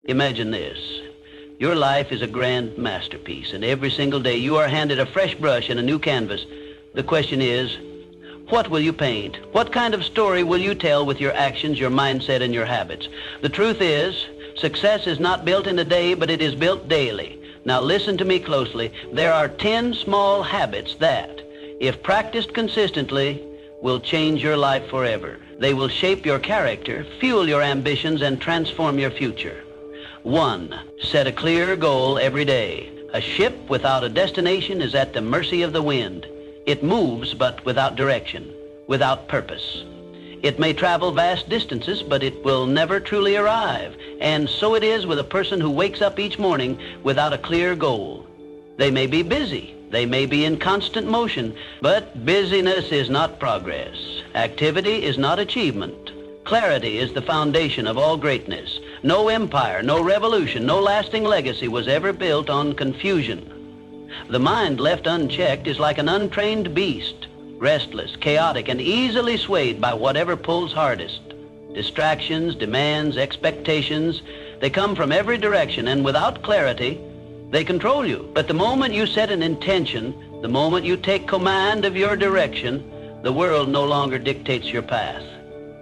Imagine this. Your life is a grand masterpiece, and every single day you are handed a fresh brush and a new canvas. The question is, what will you paint? What kind of story will you tell with your actions, your mindset, and your habits? The truth is, success is not built in a day, but it is built daily. Now listen to me closely. There are 10 small habits that, if practiced consistently, will change your life forever. They will shape your character, fuel your ambitions, and transform your future. 1. Set a clear goal every day. A ship without a destination is at the mercy of the wind. It moves, but without direction, without purpose. It may travel vast distances, but it will never truly arrive. And so it is with a person who wakes up each morning without a clear goal. They may be busy. They may be in constant motion, but busyness is not progress. Activity is not achievement. Clarity is the foundation of all greatness. No empire, no revolution, no lasting legacy was ever built on confusion. The mind left unchecked is like an untrained beast, restless, chaotic, and easily swayed by whatever pulls hardest. Distractions, demands, expectations, they come from every direction, and without clarity, they control you. But the moment you set an intention, the moment you take command of your direction, the world no longer dictates your path.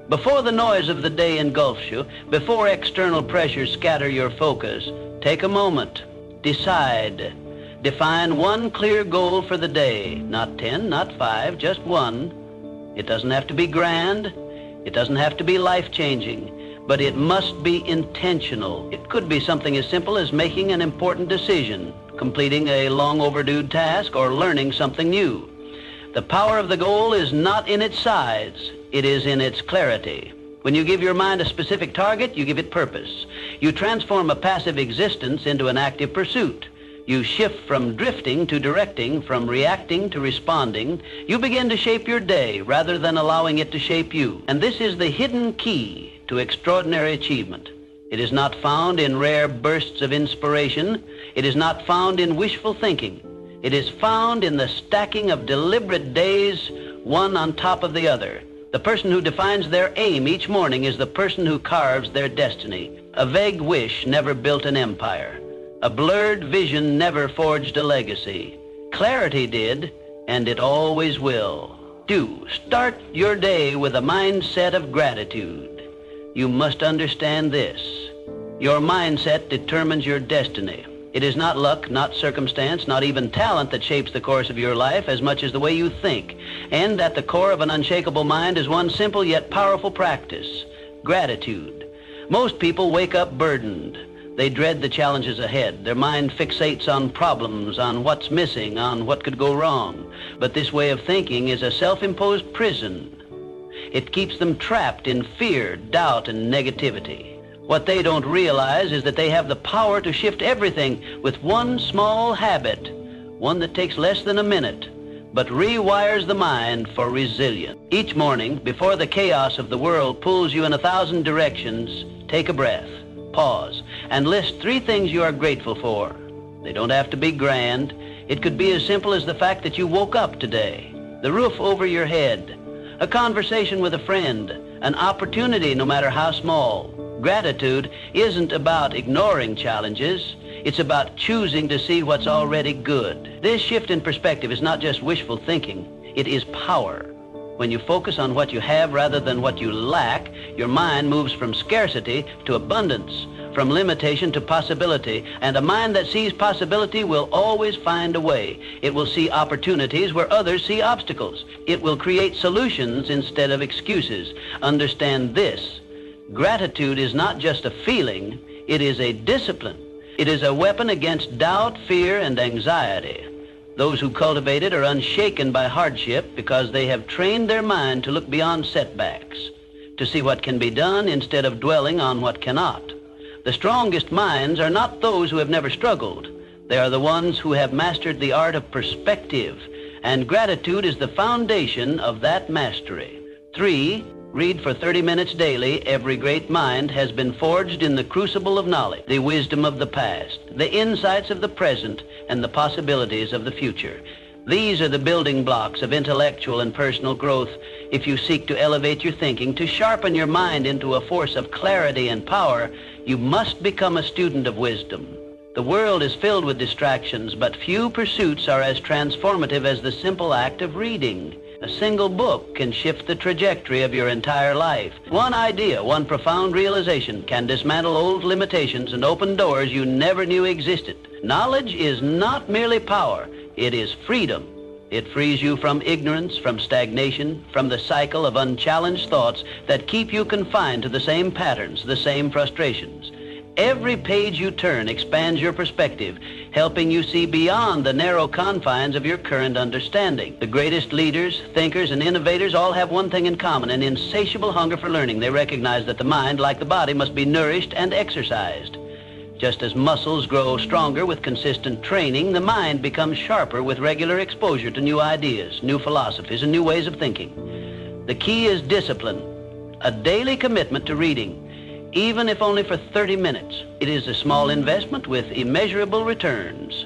Before the noise of the day engulfs you, before external pressures scatter your focus, take a moment, decide. Define one clear goal for the day. Not 10, not 5, just one. It doesn't have to be grand. It doesn't have to be life-changing. But it must be intentional. It could be something as simple as making an important decision, completing a long overdue task, or learning something new. The power of the goal is not in its size. It is in its clarity. When you give your mind a specific target, you give it purpose. You transform a passive existence into an active pursuit. You shift from drifting to directing, from reacting to responding. You begin to shape your day rather than allowing it to shape you. And this is the hidden key to extraordinary achievement. It is not found in rare bursts of inspiration. It is not found in wishful thinking. It is found in the stacking of deliberate days, one on top of the other. The person who defines their aim each morning is the person who carves their destiny. A vague wish never built an empire. A blurred vision never forged a legacy. Clarity did, and it always will. 2. Start your day with a mindset of gratitude. You must understand this. Your mindset determines your destiny. It is not luck, not circumstance, not even talent that shapes the course of your life as much as the way you think. And at the core of an unshakable mind is one simple yet powerful practice: gratitude. Most people wake up burdened. They dread the challenges ahead. Their mind fixates on problems, on what's missing, on what could go wrong. But this way of thinking is a self-imposed prison. It keeps them trapped in fear, doubt, and negativity. What they don't realize is that they have the power to shift everything with one small habit, one that takes less than a minute, but rewires the mind for resilience. Each morning, before the chaos of the world pulls you in 1,000 directions, take a breath, pause, and list 3 things you are grateful for. They don't have to be grand. It could be as simple as the fact that you woke up today, the roof over your head, a conversation with a friend, an opportunity no matter how small. Gratitude isn't about ignoring challenges. It's about choosing to see what's already good. This shift in perspective is not just wishful thinking. It is power. When you focus on what you have rather than what you lack, your mind moves from scarcity to abundance, from limitation to possibility, and a mind that sees possibility will always find a way. It will see opportunities where others see obstacles. It will create solutions instead of excuses. Understand this: gratitude is not just a feeling, it is a discipline. It is a weapon against doubt, fear, and anxiety. Those who cultivate it are unshaken by hardship because they have trained their mind to look beyond setbacks, to see what can be done instead of dwelling on what cannot. The strongest minds are not those who have never struggled. They are the ones who have mastered the art of perspective, and gratitude is the foundation of that mastery. 3. Read for 30 minutes daily. Every great mind has been forged in the crucible of knowledge, the wisdom of the past, the insights of the present, and the possibilities of the future. These are the building blocks of intellectual and personal growth if you seek to elevate your thinking, to sharpen your mind into a force of clarity and power. You must become a student of wisdom. The world is filled with distractions, but few pursuits are as transformative as the simple act of reading. A single book can shift the trajectory of your entire life. One idea, one profound realization can dismantle old limitations and open doors you never knew existed. Knowledge is not merely power, it is freedom. It frees you from ignorance, from stagnation, from the cycle of unchallenged thoughts that keep you confined to the same patterns, the same frustrations. Every page you turn expands your perspective, helping you see beyond the narrow confines of your current understanding. The greatest leaders, thinkers, and innovators all have one thing in common, an insatiable hunger for learning. They recognize that the mind, like the body, must be nourished and exercised. Just as muscles grow stronger with consistent training, the mind becomes sharper with regular exposure to new ideas, new philosophies, and new ways of thinking. The key is discipline, a daily commitment to reading, even if only for 30 minutes. It is a small investment with immeasurable returns.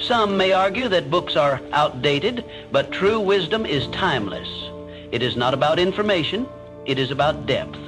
Some may argue that books are outdated, but true wisdom is timeless. It is not about information, it is about depth.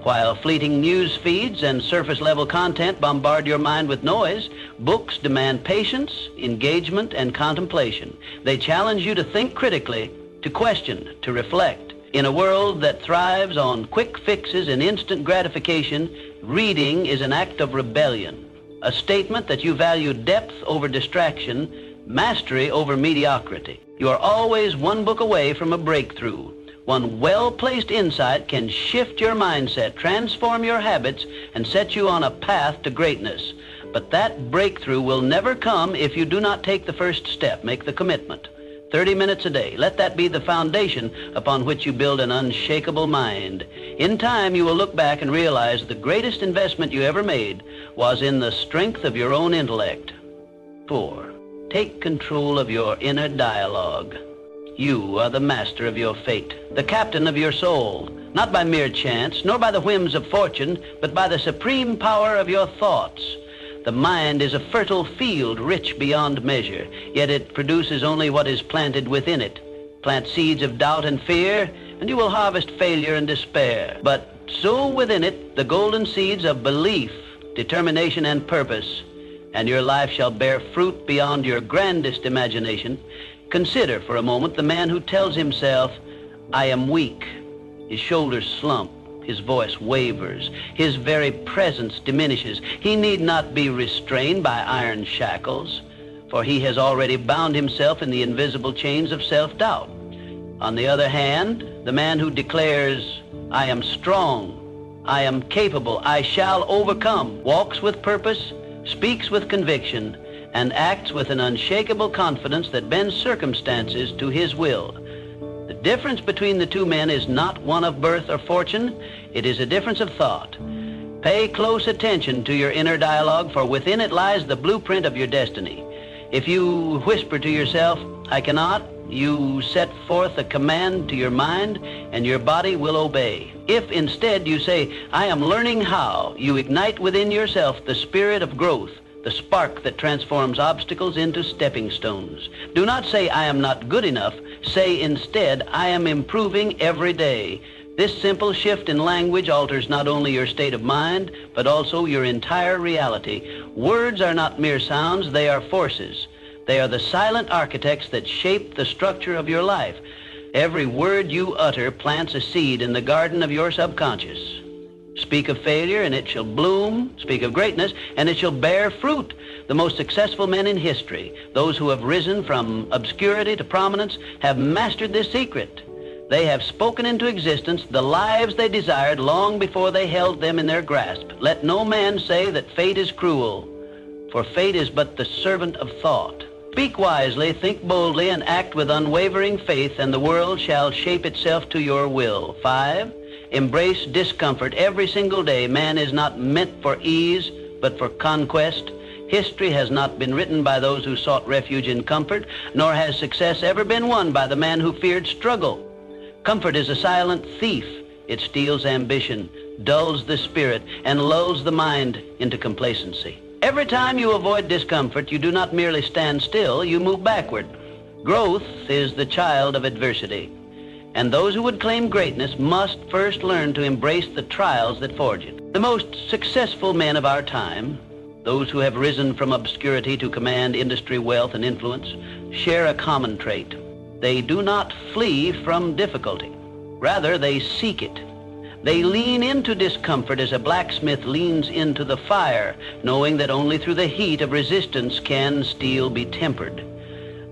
While fleeting news feeds and surface-level content bombard your mind with noise, books demand patience, engagement, and contemplation. They challenge you to think critically, to question, to reflect. In a world that thrives on quick fixes and instant gratification, reading is an act of rebellion, a statement that you value depth over distraction, mastery over mediocrity. You are always one book away from a breakthrough. One well-placed insight can shift your mindset, transform your habits, and set you on a path to greatness. But that breakthrough will never come if you do not take the first step, make the commitment. 30 minutes a day. Let that be the foundation upon which you build an unshakable mind. In time, you will look back and realize the greatest investment you ever made was in the strength of your own intellect. 4. Take control of your inner dialogue. You are the master of your fate, the captain of your soul, not by mere chance, nor by the whims of fortune, but by the supreme power of your thoughts. The mind is a fertile field, rich beyond measure, yet it produces only what is planted within it. Plant seeds of doubt and fear, and you will harvest failure and despair. But sow within it the golden seeds of belief, determination, and purpose, and your life shall bear fruit beyond your grandest imagination. Consider for a moment the man who tells himself, "I am weak." His shoulders slump, his voice wavers, his very presence diminishes. He need not be restrained by iron shackles, for he has already bound himself in the invisible chains of self-doubt. On the other hand, the man who declares, "I am strong, I am capable, I shall overcome," walks with purpose, speaks with conviction, and acts with an unshakable confidence that bends circumstances to his will. The difference between the two men is not one of birth or fortune, it is a difference of thought. Pay close attention to your inner dialogue, for within it lies the blueprint of your destiny. If you whisper to yourself, "I cannot," you set forth a command to your mind, and your body will obey. If instead you say, "I am learning how," you ignite within yourself the spirit of growth, the spark that transforms obstacles into stepping stones. Do not say, "I am not good enough." Say instead, "I am improving every day." This simple shift in language alters not only your state of mind, but also your entire reality. Words are not mere sounds, they are forces. They are the silent architects that shape the structure of your life. Every word you utter plants a seed in the garden of your subconscious. Speak of failure and it shall bloom. Speak of greatness and it shall bear fruit. The most successful men in history, those who have risen from obscurity to prominence, have mastered this secret. They have spoken into existence the lives they desired long before they held them in their grasp. Let no man say that fate is cruel, for fate is but the servant of thought. Speak wisely, think boldly, and act with unwavering faith, and the world shall shape itself to your will. 5. Embrace discomfort every single day. Man is not meant for ease, but for conquest. History has not been written by those who sought refuge in comfort, nor has success ever been won by the man who feared struggle. Comfort is a silent thief. It steals ambition, dulls the spirit, and lulls the mind into complacency. Every time you avoid discomfort, you do not merely stand still, you move backward. Growth is the child of adversity, and those who would claim greatness must first learn to embrace the trials that forge it. The most successful men of our time, those who have risen from obscurity to command industry, wealth, and influence, share a common trait. They do not flee from difficulty. Rather, they seek it. They lean into discomfort as a blacksmith leans into the fire, knowing that only through the heat of resistance can steel be tempered.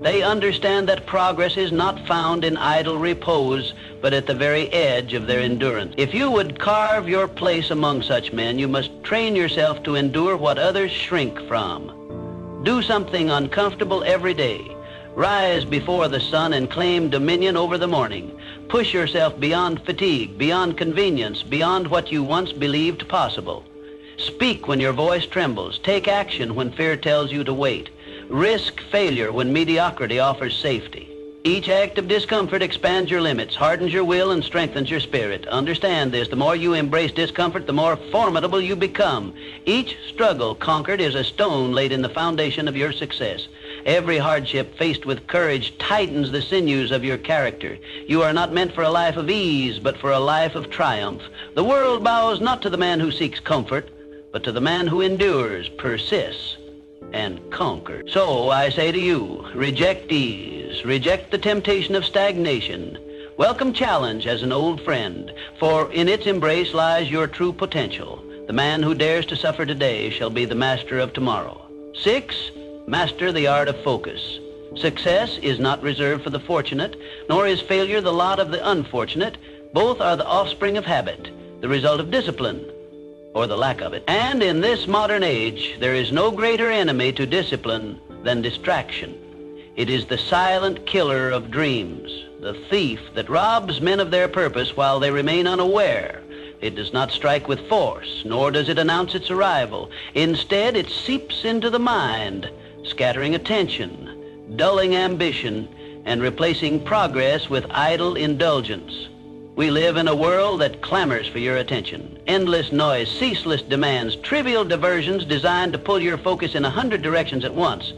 They understand that progress is not found in idle repose, but at the very edge of their endurance. If you would carve your place among such men, you must train yourself to endure what others shrink from. Do something uncomfortable every day. Rise before the sun and claim dominion over the morning. Push yourself beyond fatigue, beyond convenience, beyond what you once believed possible. Speak when your voice trembles. Take action when fear tells you to wait. Risk failure when mediocrity offers safety. Each act of discomfort expands your limits, hardens your will, and strengthens your spirit. Understand this. The more you embrace discomfort, the more formidable you become. Each struggle conquered is a stone laid in the foundation of your success. Every hardship faced with courage tightens the sinews of your character. You are not meant for a life of ease, but for a life of triumph. The world bows not to the man who seeks comfort, but to the man who endures, persists, and conquers. So I say to you, reject ease, reject the temptation of stagnation. Welcome challenge as an old friend, for in its embrace lies your true potential. The man who dares to suffer today shall be the master of tomorrow. 6, master the art of focus. Success is not reserved for the fortunate, nor is failure the lot of the unfortunate. Both are the offspring of habit, the result of discipline, or the lack of it. And in this modern age, there is no greater enemy to discipline than distraction. It is the silent killer of dreams, the thief that robs men of their purpose while they remain unaware. It does not strike with force, nor does it announce its arrival. Instead, it seeps into the mind, scattering attention, dulling ambition, and replacing progress with idle indulgence. We live in a world that clamors for your attention. Endless noise, ceaseless demands, trivial diversions designed to pull your focus in 100 directions at once.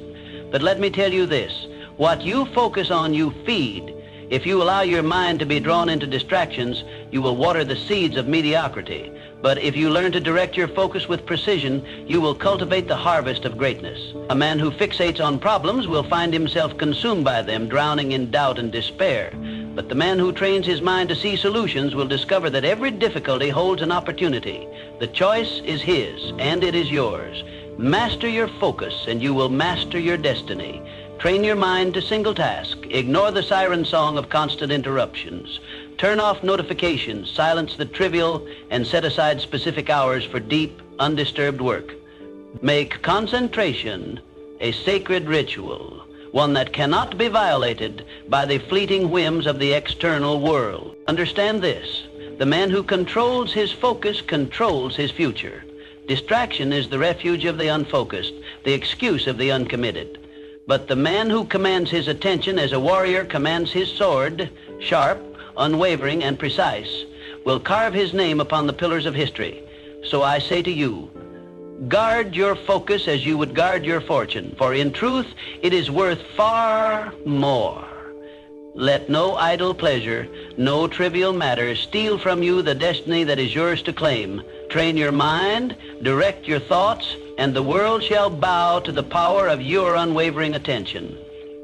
But let me tell you this, what you focus on, you feed. If you allow your mind to be drawn into distractions, you will water the seeds of mediocrity. But if you learn to direct your focus with precision, you will cultivate the harvest of greatness. A man who fixates on problems will find himself consumed by them, drowning in doubt and despair. But the man who trains his mind to see solutions will discover that every difficulty holds an opportunity. The choice is his, and it is yours. Master your focus, and you will master your destiny. Train your mind to single task. Ignore the siren song of constant interruptions. Turn off notifications, silence the trivial, and set aside specific hours for deep, undisturbed work. Make concentration a sacred ritual, one that cannot be violated by the fleeting whims of the external world. Understand this, the man who controls his focus controls his future. Distraction is the refuge of the unfocused, the excuse of the uncommitted. But the man who commands his attention as a warrior commands his sword, sharp, unwavering, and precise, will carve his name upon the pillars of history. So I say to you, guard your focus as you would guard your fortune, for in truth it is worth far more. Let no idle pleasure, no trivial matter steal from you the destiny that is yours to claim. Train your mind, direct your thoughts, and the world shall bow to the power of your unwavering attention.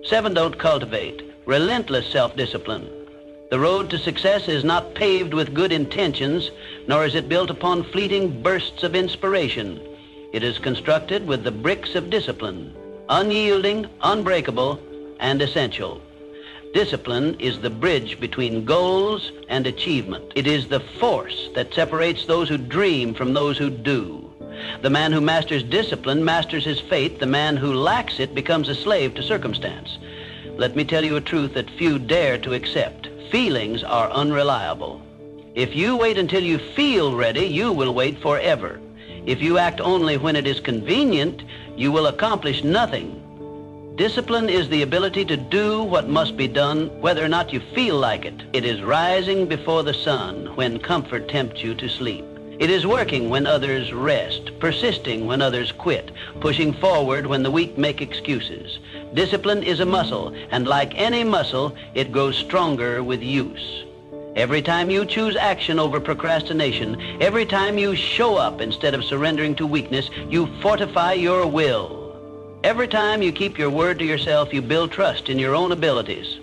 7, don't cultivate relentless self-discipline. The road to success is not paved with good intentions, nor is it built upon fleeting bursts of inspiration. It is constructed with the bricks of discipline, unyielding, unbreakable, and essential. Discipline is the bridge between goals and achievement. It is the force that separates those who dream from those who do. The man who masters discipline masters his fate. The man who lacks it becomes a slave to circumstance. Let me tell you a truth that few dare to accept. Feelings are unreliable. If you wait until you feel ready, you will wait forever. If you act only when it is convenient, you will accomplish nothing. Discipline is the ability to do what must be done, whether or not you feel like it. It is rising before the sun when comfort tempts you to sleep. It is working when others rest, persisting when others quit, pushing forward when the weak make excuses. Discipline is a muscle, and like any muscle, it grows stronger with use. Every time you choose action over procrastination, every time you show up instead of surrendering to weakness, you fortify your will. Every time you keep your word to yourself, you build trust in your own abilities.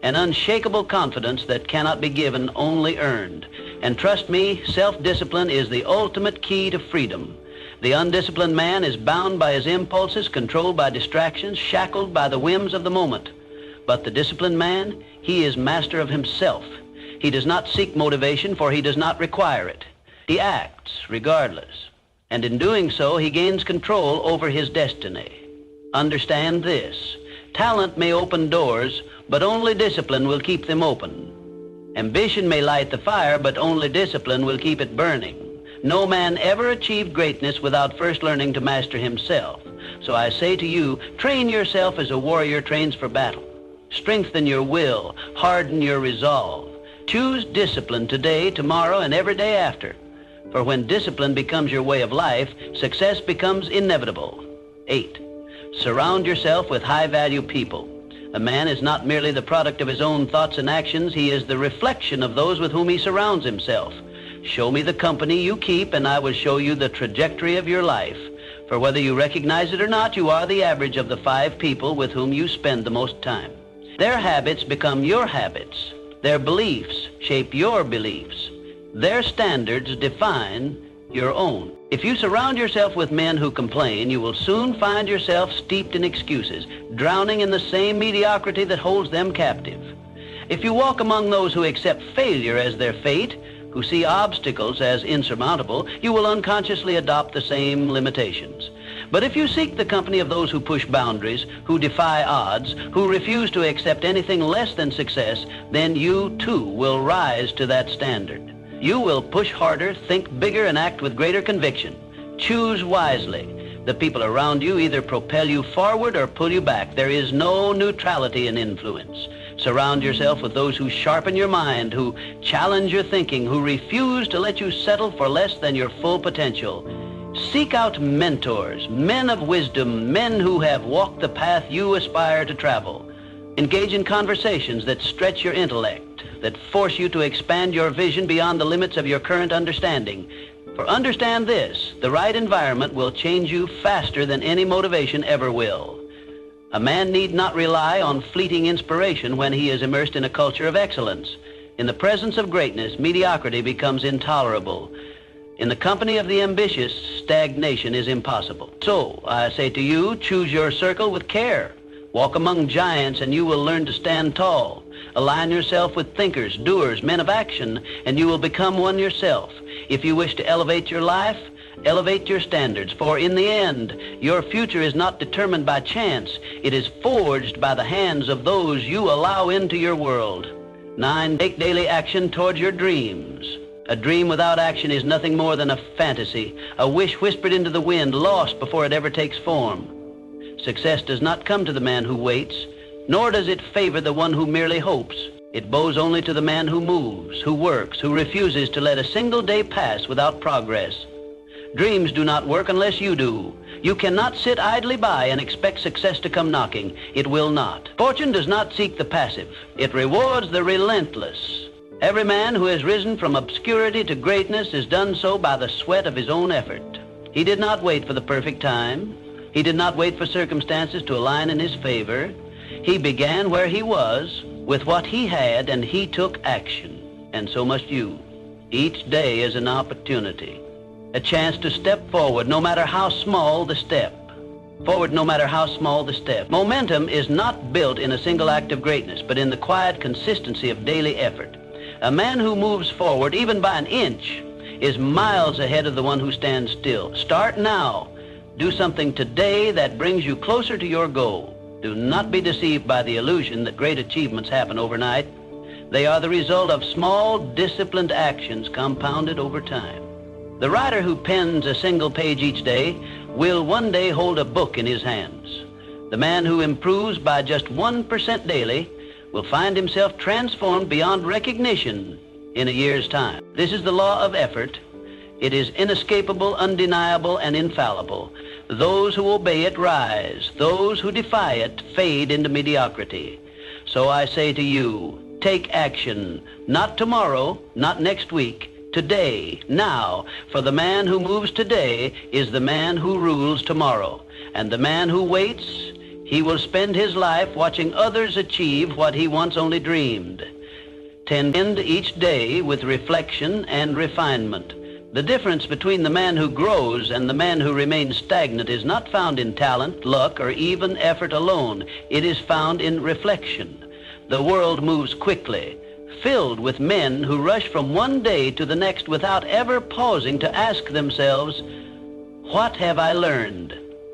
An unshakable confidence that cannot be given, only earned. And trust me, self-discipline is the ultimate key to freedom. The undisciplined man is bound by his impulses, controlled by distractions, shackled by the whims of the moment. But the disciplined man, he is master of himself. He does not seek motivation, for he does not require it. He acts regardless. And in doing so, he gains control over his destiny. Understand this. Talent may open doors, but only discipline will keep them open. Ambition may light the fire, but only discipline will keep it burning. No man ever achieved greatness without first learning to master himself. So I say to you, train yourself as a warrior trains for battle. Strengthen your will, harden your resolve. Choose discipline today, tomorrow, and every day after. For when discipline becomes your way of life, success becomes inevitable. 8. Surround yourself with high-value people. A man is not merely the product of his own thoughts and actions, he is the reflection of those with whom he surrounds himself. Show me the company you keep, and I will show you the trajectory of your life. For whether you recognize it or not, you are the average of the 5 people with whom you spend the most time. Their habits become your habits. Their beliefs shape your beliefs. Their standards define your own. If you surround yourself with men who complain, you will soon find yourself steeped in excuses, drowning in the same mediocrity that holds them captive. If you walk among those who accept failure as their fate, who see obstacles as insurmountable, you will unconsciously adopt the same limitations. But if you seek the company of those who push boundaries, who defy odds, who refuse to accept anything less than success, then you too will rise to that standard. You will push harder, think bigger, and act with greater conviction. Choose wisely. The people around you either propel you forward or pull you back. There is no neutrality in influence. Surround yourself with those who sharpen your mind, who challenge your thinking, who refuse to let you settle for less than your full potential. Seek out mentors, men of wisdom, men who have walked the path you aspire to travel. Engage in conversations that stretch your intellect, that force you to expand your vision beyond the limits of your current understanding. For understand this, the right environment will change you faster than any motivation ever will. A man need not rely on fleeting inspiration when he is immersed in a culture of excellence. In the presence of greatness, mediocrity becomes intolerable. In the company of the ambitious, stagnation is impossible. So, I say to you, choose your circle with care. Walk among giants and you will learn to stand tall. Align yourself with thinkers, doers, men of action, and you will become one yourself. If you wish to elevate your life, elevate your standards, for in the end, your future is not determined by chance. It is forged by the hands of those you allow into your world. 9, take daily action towards your dreams. A dream without action is nothing more than a fantasy, a wish whispered into the wind, lost before it ever takes form. Success does not come to the man who waits, nor does it favor the one who merely hopes. It bows only to the man who moves, who works, who refuses to let a single day pass without progress. Dreams do not work unless you do. You cannot sit idly by and expect success to come knocking. It will not. Fortune does not seek the passive. It rewards the relentless. Every man who has risen from obscurity to greatness has done so by the sweat of his own effort. He did not wait for the perfect time. He did not wait for circumstances to align in his favor. He began where he was, with what he had, and he took action. And so must you. Each day is an opportunity, a chance to step forward, no matter how small the step. Forward, no matter how small the step. Momentum is not built in a single act of greatness, but in the quiet consistency of daily effort. A man who moves forward, even by an inch, is miles ahead of the one who stands still. Start now. Do something today that brings you closer to your goal. Do not be deceived by the illusion that great achievements happen overnight. They are the result of small, disciplined actions compounded over time. The writer who pens a single page each day will one day hold a book in his hands. The man who improves by just 1% daily will find himself transformed beyond recognition in a year's time. This is the law of effort. It is inescapable, undeniable, and infallible. Those who obey it rise. Those who defy it fade into mediocrity. So I say to you, take action. Not tomorrow, not next week. Today, now, for the man who moves today is the man who rules tomorrow. And the man who waits, he will spend his life watching others achieve what he once only dreamed. Tend each day with reflection and refinement. The difference between the man who grows and the man who remains stagnant is not found in talent, luck, or even effort alone. It is found in reflection. The world moves quickly, filled with men who rush from one day to the next without ever pausing to ask themselves, what have I learned?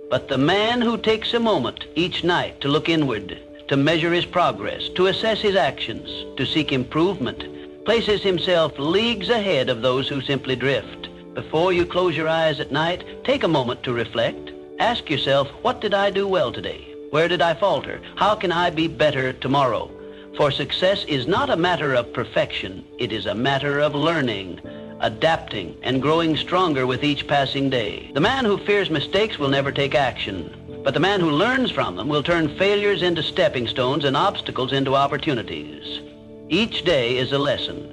But the man who takes a moment each night to look inward, to measure his progress, to assess his actions, to seek improvement, places himself leagues ahead of those who simply drift. Before you close your eyes at night, take a moment to reflect. Ask yourself, what did I do well today? Where did I falter? How can I be better tomorrow? For success is not a matter of perfection. It is a matter of learning, adapting, and growing stronger with each passing day. The man who fears mistakes will never take action, but the man who learns from them will turn failures into stepping stones and obstacles into opportunities. Each day is a lesson.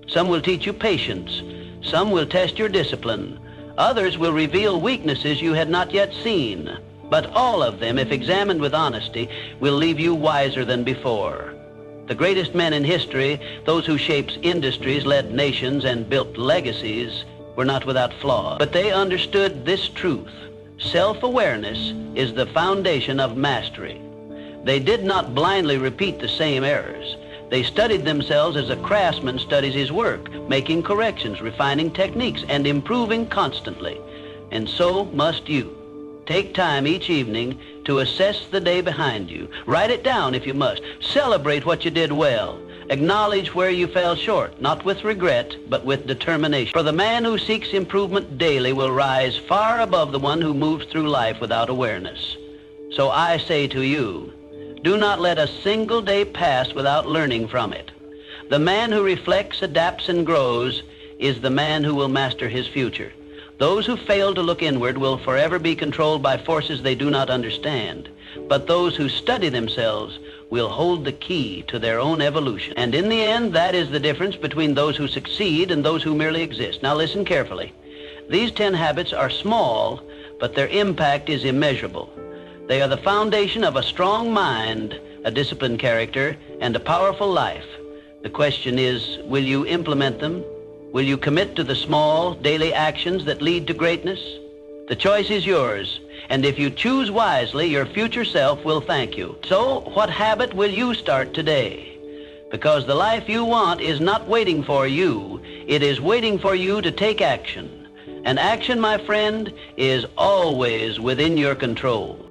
Some will teach you patience. Some will test your discipline. Others will reveal weaknesses you had not yet seen. But all of them, if examined with honesty, will leave you wiser than before. The greatest men in history, those who shaped industries, led nations, and built legacies, were not without flaw. But they understood this truth. Self-awareness is the foundation of mastery. They did not blindly repeat the same errors. They studied themselves as a craftsman studies his work, making corrections, refining techniques, and improving constantly. And so must you. Take time each evening to assess the day behind you. Write it down if you must. Celebrate what you did well. Acknowledge where you fell short, not with regret, but with determination. For the man who seeks improvement daily will rise far above the one who moves through life without awareness. So I say to you, do not let a single day pass without learning from it. The man who reflects, adapts, and grows is the man who will master his future. Those who fail to look inward will forever be controlled by forces they do not understand. But those who study themselves will hold the key to their own evolution. And in the end, that is the difference between those who succeed and those who merely exist. Now listen carefully. These 10 habits are small, but their impact is immeasurable. They are the foundation of a strong mind, a disciplined character, and a powerful life. The question is, will you implement them? Will you commit to the small, daily actions that lead to greatness? The choice is yours, and if you choose wisely, your future self will thank you. So, what habit will you start today? Because the life you want is not waiting for you. It is waiting for you to take action. And action, my friend, is always within your control.